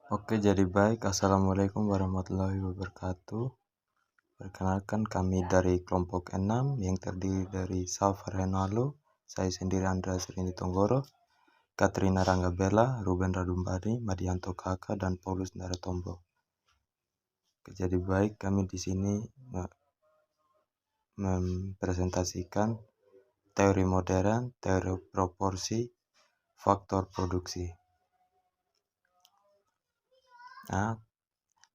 Oke, jadi baik. Assalamualaikum warahmatullahi wabarakatuh. Perkenalkan, kami dari kelompok 6 yang terdiri dari Safar Renalo, saya sendiri Andreas Rini Tonggoro, Katrina Ranggabella, Ruben Radumbari, Madianto Kaka, dan Paulus Naratombo. Oke, jadi baik, kami di sini mempresentasikan teori modern, teori proporsi, faktor produksi. Nah,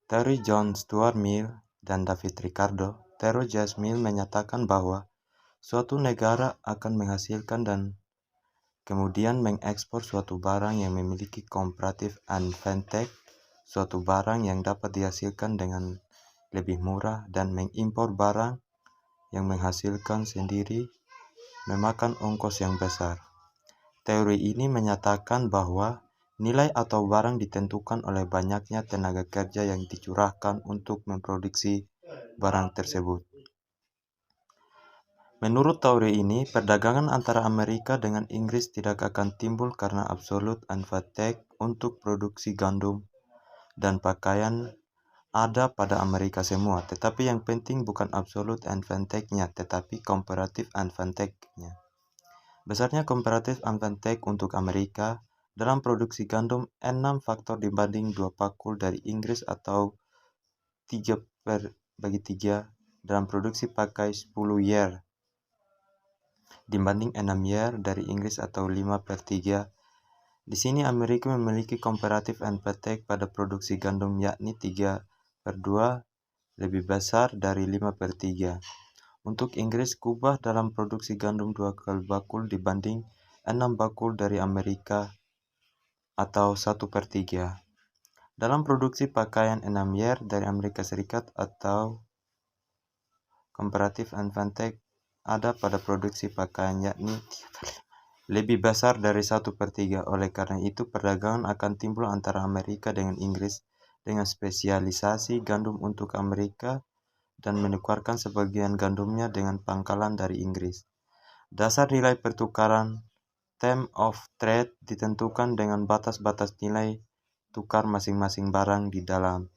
teori John Stuart Mill dan David Ricardo, teori Jas Mill menyatakan bahwa suatu negara akan menghasilkan dan kemudian mengekspor suatu barang yang memiliki comparative advantage, suatu barang yang dapat dihasilkan dengan lebih murah, dan mengimpor barang yang menghasilkan sendiri memakan ongkos yang besar. Teori ini menyatakan bahwa nilai atau barang ditentukan oleh banyaknya tenaga kerja yang dicurahkan untuk memproduksi barang tersebut. Menurut teori ini, perdagangan antara Amerika dengan Inggris tidak akan timbul karena absolute advantage untuk produksi gandum dan pakaian ada pada Amerika semua, tetapi yang penting bukan absolute advantage-nya, tetapi comparative advantage-nya. Besarnya comparative advantage untuk Amerika dalam produksi gandum 6 faktor dibanding 2 pakul dari Inggris atau 3/3 dalam produksi pakai 10 year dibanding 6 year dari Inggris atau 5/3. Di sini Amerika memiliki comparative advantage pada produksi gandum yakni 3/2 lebih besar dari 5/3. Untuk Inggris, kubah dalam produksi gandum 2 kali bakul dibanding 6 bakul dari Amerika atau 1/3. Dalam produksi pakaian 6 year dari Amerika Serikat atau comparative advantage ada pada produksi pakaian yakni lebih besar dari 1/3. Oleh karena itu, perdagangan akan timbul antara Amerika dengan Inggris dengan spesialisasi gandum untuk Amerika dan menukarkan sebagian gandumnya dengan pangkalan dari Inggris. Dasar nilai pertukaran term of trade ditentukan dengan batas-batas nilai tukar masing-masing barang di dalam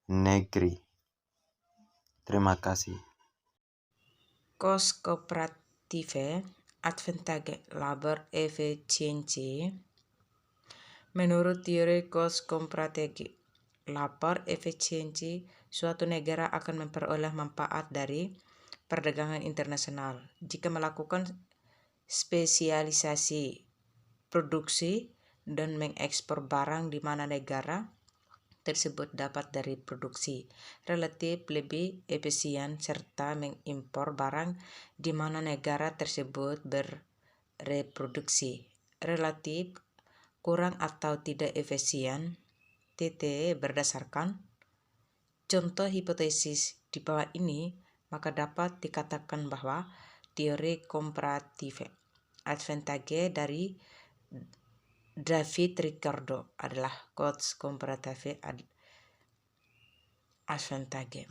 negeri. Terima kasih. Cost cooperative advantage labor efficiency. Menurut teori cost comparative labor efficiency, suatu negara akan memperoleh manfaat dari perdagangan internasional jika melakukan spesialisasi produksi dan mengekspor barang di mana negara tersebut dapat dari produksi relatif lebih efisien serta mengimpor barang di mana negara tersebut bereproduksi relatif kurang atau tidak efisien. Berdasarkan contoh hipotesis di bawah ini, maka dapat dikatakan bahwa teori comparative advantage dari David Ricardo adalah cost comparative advantage.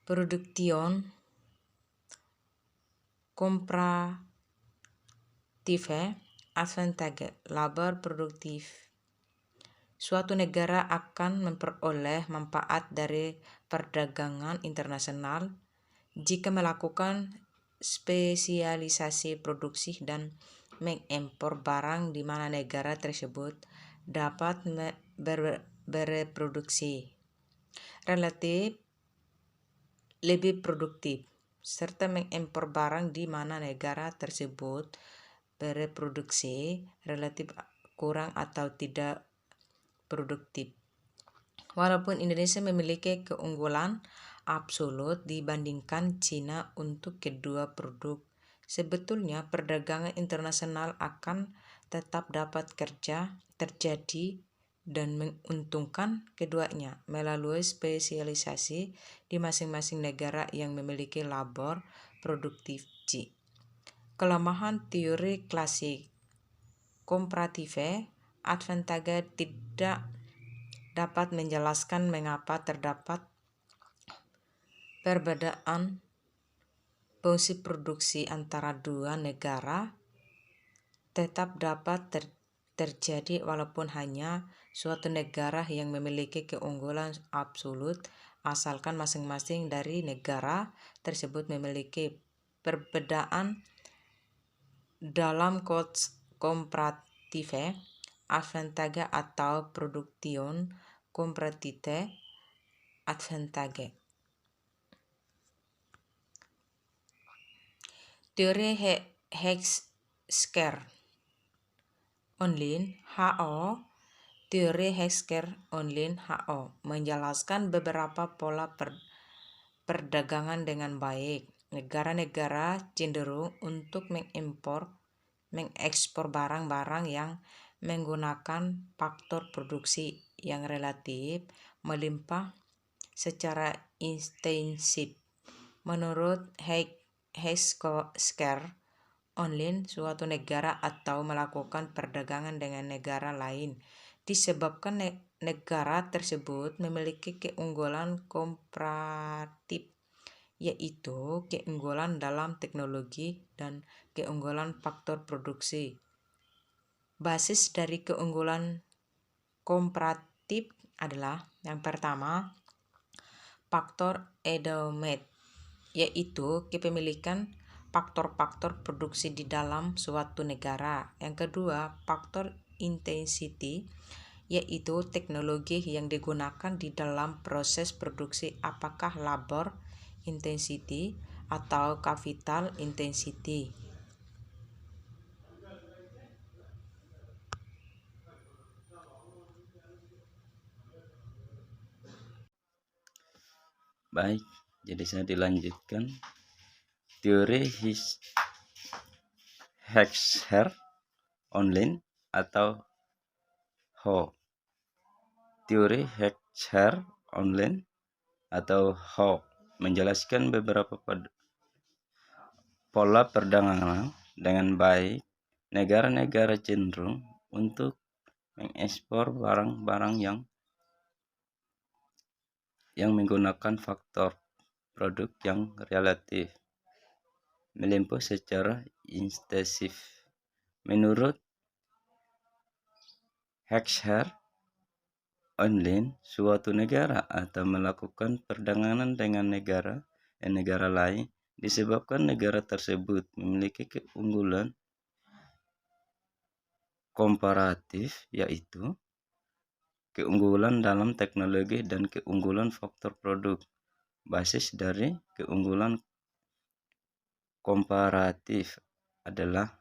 Production comparative advantage labor produktif. Suatu negara akan memperoleh manfaat dari perdagangan internasional jika melakukan spesialisasi produksi dan mengimpor barang di mana negara tersebut dapat bereproduksi relatif lebih produktif serta mengimpor barang di mana negara tersebut bereproduksi relatif kurang atau tidak produktif. Walaupun Indonesia memiliki keunggulan absolut dibandingkan Cina untuk kedua produk, sebetulnya perdagangan internasional akan tetap dapat terjadi dan menguntungkan keduanya melalui spesialisasi di masing-masing negara yang memiliki labor produktif. Kelemahan teori klasik comparative advantage tidak dapat menjelaskan mengapa terdapat perbedaan fungsi produksi antara dua negara tetap dapat terjadi walaupun hanya suatu negara yang memiliki keunggulan absolut, asalkan masing-masing dari negara tersebut memiliki perbedaan dalam comparative advantage atau production comparative advantage. Teori Hesker Online HO. Teori Hesker Online HO menjelaskan beberapa pola perdagangan dengan baik. Negara-negara cenderung untuk mengekspor barang-barang yang menggunakan faktor produksi yang relatif melimpah secara intensif. Menurut Hesker Online, suatu negara atau melakukan perdagangan dengan negara lain disebabkan negara tersebut memiliki keunggulan komparatif, yaitu keunggulan dalam teknologi dan keunggulan faktor produksi. Basis dari keunggulan komparatif adalah yang pertama, faktor endowment, yaitu kepemilikan faktor-faktor produksi di dalam suatu negara. Yang kedua, faktor intensity, yaitu teknologi yang digunakan di dalam proses produksi, apakah labor intensity atau capital intensity. Baik, jadi saya dilanjutkan. Teori Hesker Online atau HO. Teori Hesker Online atau HO menjelaskan beberapa pola perdagangan dengan baik. Negara-negara cenderung untuk mengekspor barang-barang yang menggunakan faktor produk yang relatif melimpah secara intensif. Menurut Hesker Online, suatu negara atau melakukan perdagangan dengan negara lain disebabkan negara tersebut memiliki keunggulan komparatif, yaitu keunggulan dalam teknologi dan keunggulan faktor produk. Basis dari keunggulan komparatif adalah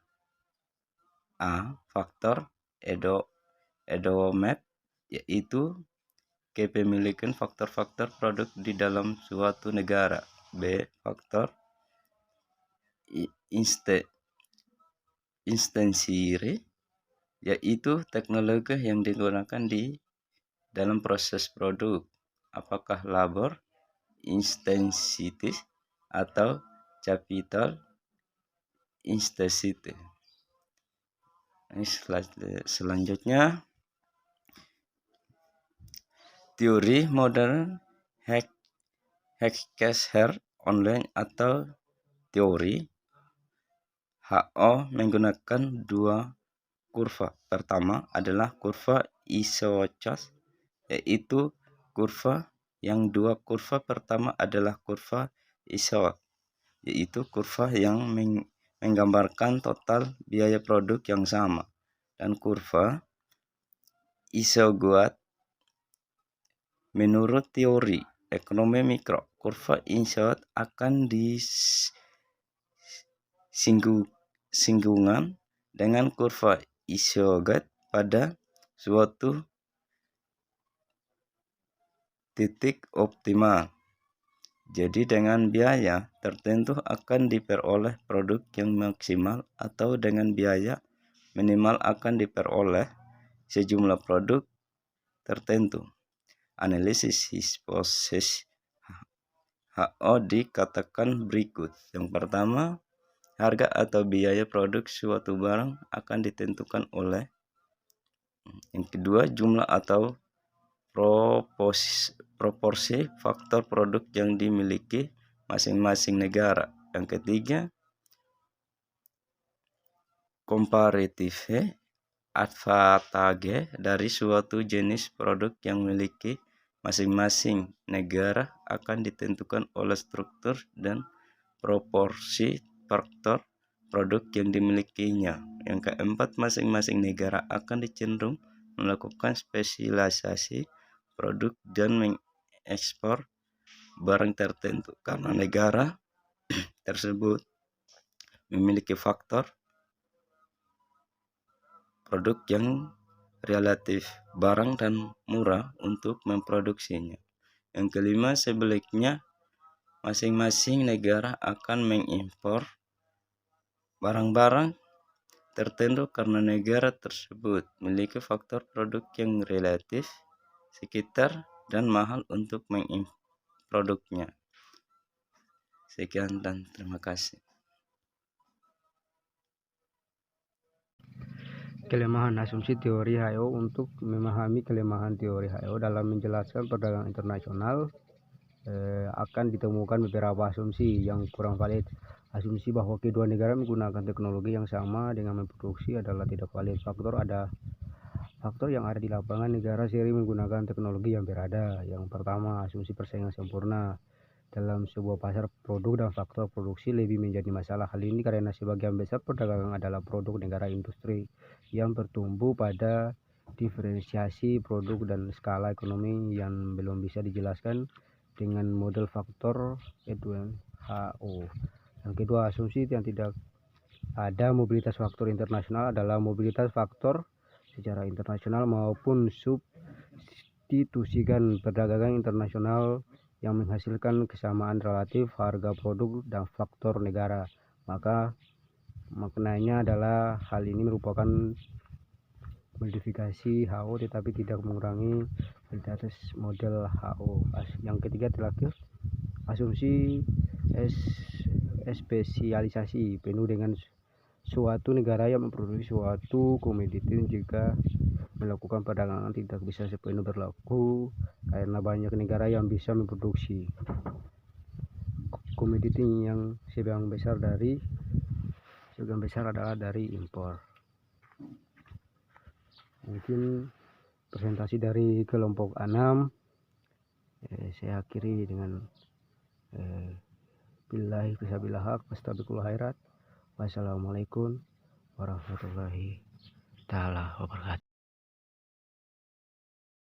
A. Faktor endowment, yaitu kepemilikan faktor-faktor produk di dalam suatu negara. B. Faktor intensity, yaitu teknologi yang digunakan di dalam proses produk, apakah labor intensity atau capital intensity. Selanjutnya, teori modern Hesker Online atau teori HO menggunakan dua kurva. Pertama adalah kurva Isochos, yaitu kurva yang dua kurva pertama adalah kurva Isochos, yaitu kurva yang menggambarkan total biaya produk yang sama, dan kurva Isochos menurut teori ekonomi mikro. Kurva Isochos akan disinggungan dengan kurva Isochos pada suatu titik optimal. Jadi dengan biaya tertentu akan diperoleh produk yang maksimal, atau dengan biaya minimal akan diperoleh sejumlah produk tertentu. Analisis hipotesis HO dikatakan berikut. Yang pertama, harga atau biaya produk suatu barang akan ditentukan oleh. Yang kedua, jumlah atau proporsi faktor produk yang dimiliki masing-masing negara. Yang ketiga, comparative advantage dari suatu jenis produk yang memiliki masing-masing negara akan ditentukan oleh struktur dan proporsi faktor produk yang dimilikinya. Yang keempat, masing-masing negara akan dicenderung melakukan spesialisasi produk dan mengekspor barang tertentu karena negara tersebut memiliki faktor produk yang relatif barang dan murah untuk memproduksinya. Yang kelima, sebaliknya masing-masing negara akan mengimpor barang-barang tertentu karena negara tersebut memiliki faktor produk yang relatif sekitar dan mahal untuk mengimpor produknya. Sekian dan terima kasih. Kelemahan asumsi teori HO. Untuk memahami kelemahan teori HO dalam menjelaskan perdagangan internasional akan ditemukan beberapa asumsi yang kurang valid. Asumsi bahwa kedua negara menggunakan teknologi yang sama dengan memproduksi adalah tidak valid. Faktor yang ada di lapangan, negara sering menggunakan teknologi yang berada. Yang pertama, asumsi persaingan sempurna. Dalam sebuah pasar, produk dan faktor produksi lebih menjadi masalah. Hal ini karena sebagian besar perdagangan adalah produk negara industri yang bertumbuh pada diferensiasi produk dan skala ekonomi yang belum bisa dijelaskan dengan model faktor HO. Yang kedua, asumsi yang tidak ada mobilitas faktor internasional adalah mobilitas faktor secara internasional maupun substitusikan perdagangan internasional yang menghasilkan kesamaan relatif harga produk dan faktor negara. Maka maknanya adalah hal ini merupakan modifikasi HO tetapi tidak mengurangi validitas model HO. Yang ketiga, terakhir, asumsi spesialisasi penuh dengan suatu negara yang memproduksi suatu komoditi jika melakukan perdagangan tidak bisa sepenuhnya berlaku karena banyak negara yang bisa memproduksi komoditi yang sebagian besar adalah dari impor. Mungkin presentasi dari kelompok 6 saya akhiri dengan billahi fisabilillah haq wastabiqul khairat. Wassalamualaikum warahmatullahi taala wabarakatuh.